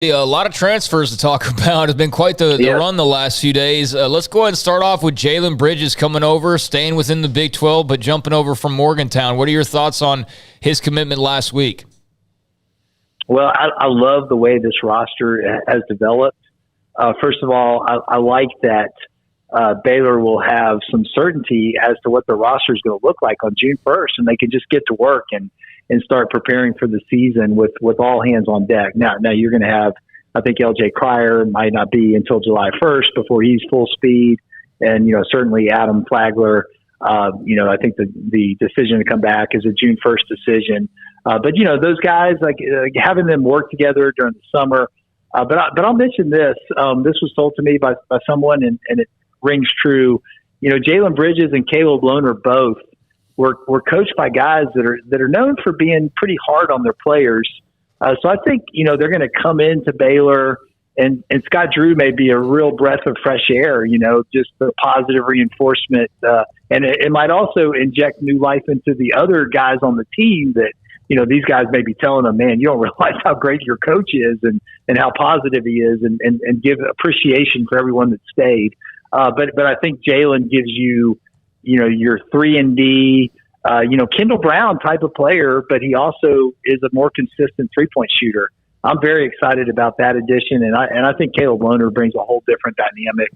A lot of transfers to talk about. It's been quite the run the last few days. Let's go ahead and start off with Jalen Bridges coming over, staying within the Big 12, but jumping over from Morgantown. What are your thoughts on his commitment last week? Well, I love the way this roster has developed. First of all, I like that Baylor will have some certainty as to what the roster is going to look like on June 1st, and they can just get to work and start preparing for the season with all hands on deck. Now you're going to have, I think LJ Cryer might not be until July 1st before he's full speed. And, certainly Adam Flagler, I think the decision to come back is a June 1st decision. But those guys, like having them work together during the summer. But I'll mention this. This was told to me by someone, and it rings true. Jalen Bridges and Caleb Lohner both were coached by guys that are known for being pretty hard on their players. So I think, they're going to come into Baylor, and Scott Drew may be a real breath of fresh air, just the positive reinforcement. And it might also inject new life into the other guys on the team that, these guys may be telling them, man, you don't realize how great your coach is and how positive he is, and give appreciation for everyone that stayed. But I think Jalen gives you, your 3-and-D, Kendall Brown type of player, but he also is a more consistent 3-point shooter. I'm very excited about that addition, and I think Caleb Lohner brings a whole different dynamic.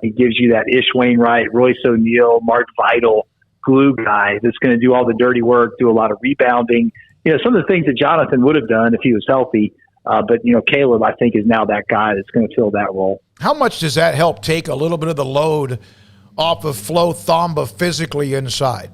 He gives you that Ish Wainwright, Royce O'Neal, Mark Vital glue guy that's going to do all the dirty work, do a lot of rebounding. Some of the things that Jonathan would have done if he was healthy. But Caleb, I think, is now that guy that's going to fill that role. How much does that help take a little bit of the load off of Flo Thamba physically inside?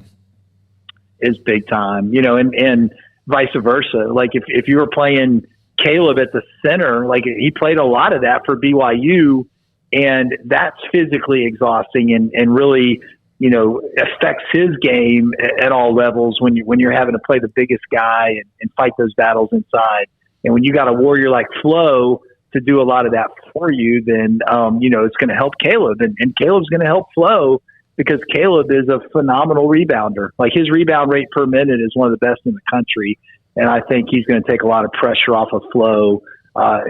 Is big time, and vice versa. Like if you were playing Caleb at the center, like he played a lot of that for BYU, and that's physically exhausting and really, affects his game at all levels when you're having to play the biggest guy and fight those battles inside. And when you got a warrior like Flo to do a lot of that for you, then, it's going to help Caleb. And Caleb's going to help Flo because Caleb is a phenomenal rebounder. Like his rebound rate per minute is one of the best in the country. And I think he's going to take a lot of pressure off of Flo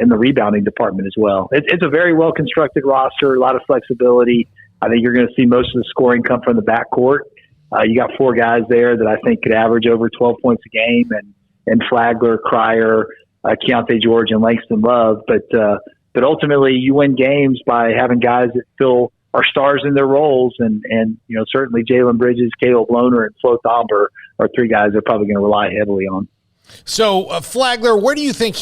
in the rebounding department as well. It's a very well-constructed roster, a lot of flexibility. I think you're going to see most of the scoring come from the backcourt. You got 4 guys there that I think could average over 12 points a game, and Flagler, Cryer, Keontae George, and Langston Love. But ultimately, you win games by having guys that are stars in their roles, and certainly Jalen Bridges, Caleb Lohner, and Flo Thamba are 3 guys they're probably going to rely heavily on. So Flagler, where do you think